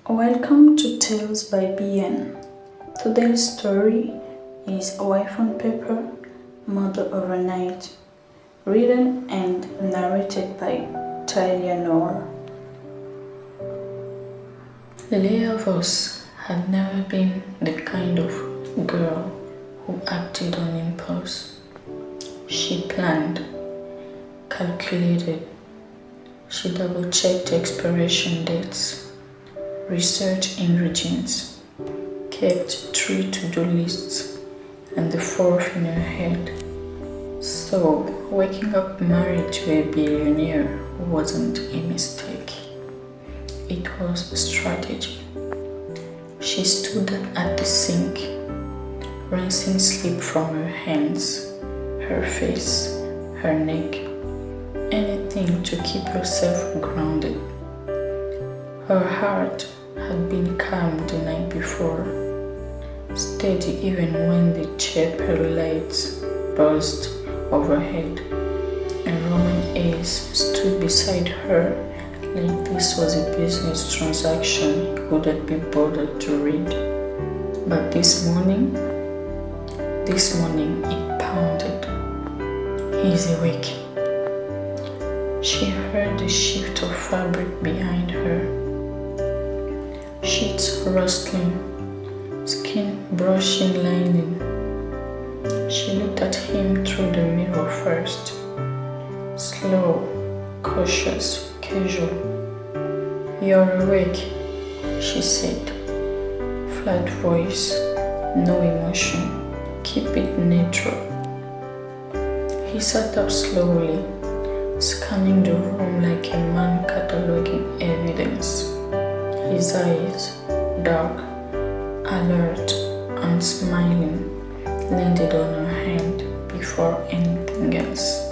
Welcome to Tales by BN. Today's story is Wife on Paper, Mother Overnight, written and narrated by Talia Noor. Leah Voss had never been the kind of girl who acted on impulse. She planned, calculated, she double-checked expiration dates, researched ingredients, kept 3 to-do lists and the 4th in her head. So, waking up married to a billionaire wasn't a mistake. It was a strategy. She stood at the sink, rinsing sleep from her hands, her face, her neck, anything to keep herself grounded. Her heart had been calm the night before, steady even when the chapel lights buzzed overhead, and Roman Ace stood beside her like this was a business transaction he couldn't be bothered to read. But this morning it pounded. He's awake. She heard the shift of fabric behind her, sheets rustling, skin brushing lining. She looked at him through the mirror first, slow, cautious, casual. "You're awake," she said, flat voice, no emotion, keep it neutral. He sat up slowly, scanning the room like a man cataloging evidence. His eyes, dark, alert, and smiling, landed on her hand before anything else.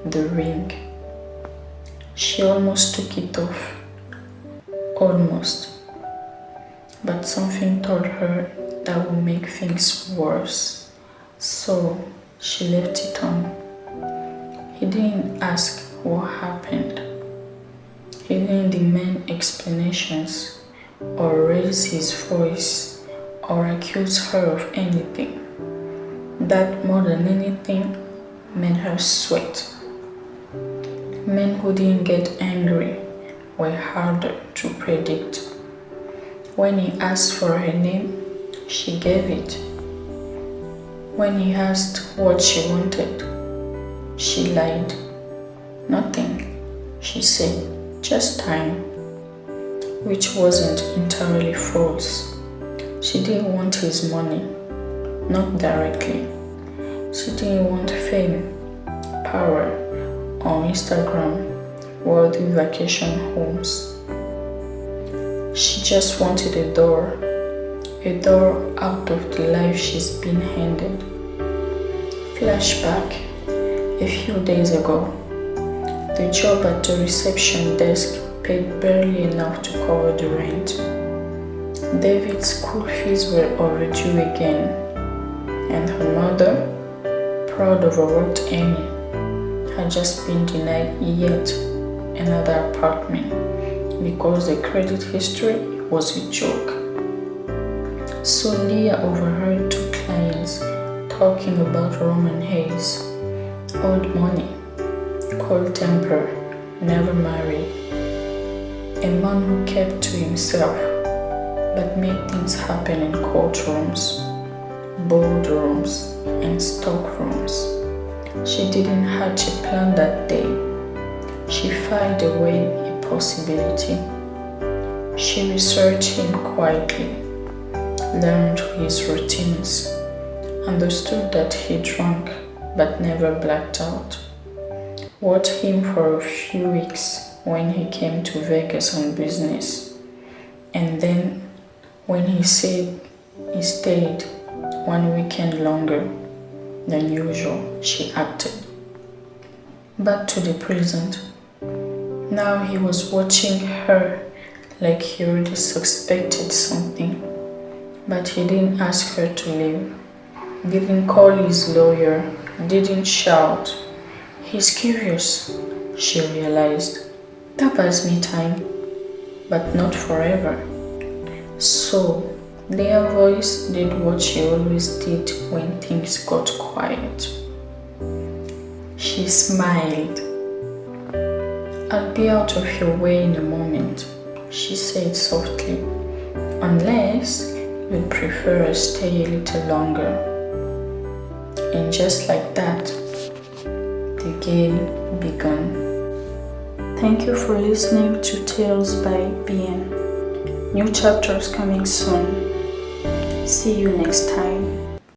The ring. She almost took it off. Almost. But something told her that would make things worse. So she left it on. He didn't ask what happened. He didn't demand explanations or raise his voice or accuse her of anything. That more than anything made her sweat. Men who didn't get angry were harder to predict. When he asked for her name, she gave it. When he asked what she wanted, she lied. Nothing, she said, just time, which wasn't entirely false. She didn't want his money, not directly. She didn't want fame, power, or Instagram worthy vacation homes. She just wanted a door out of the life she's been handed. Flashback. A few days ago, the job at the reception desk paid barely enough to cover the rent. David's school fees were overdue again, and her mother, proud of overworked Amy, had just been denied yet another apartment because the credit history was a joke. So Leah overheard 2 clients talking about Roman Hayes. Old money, cold temper, never married. A man who kept to himself but made things happen in courtrooms, boardrooms, and stockrooms. She didn't hatch a plan that day. She filed away a possibility. She researched him quietly, learned his routines, understood that he drank but never blacked out. Watched him for a few weeks when he came to Vegas on business. And then, when he said he stayed 1 weekend longer than usual, she acted. Back to the present. Now he was watching her like he already suspected something. But he didn't ask her to leave. Didn't call his lawyer. Didn't shout. He's curious, she realized. That buys me time, but not forever. So, Leah's voice did what she always did when things got quiet. She smiled. "I'll be out of your way in a moment," she said softly, "unless you'd prefer I stay a little longer." And just like that, the game began. Thank you for listening to Tales by BN. New chapters coming soon. See you next time.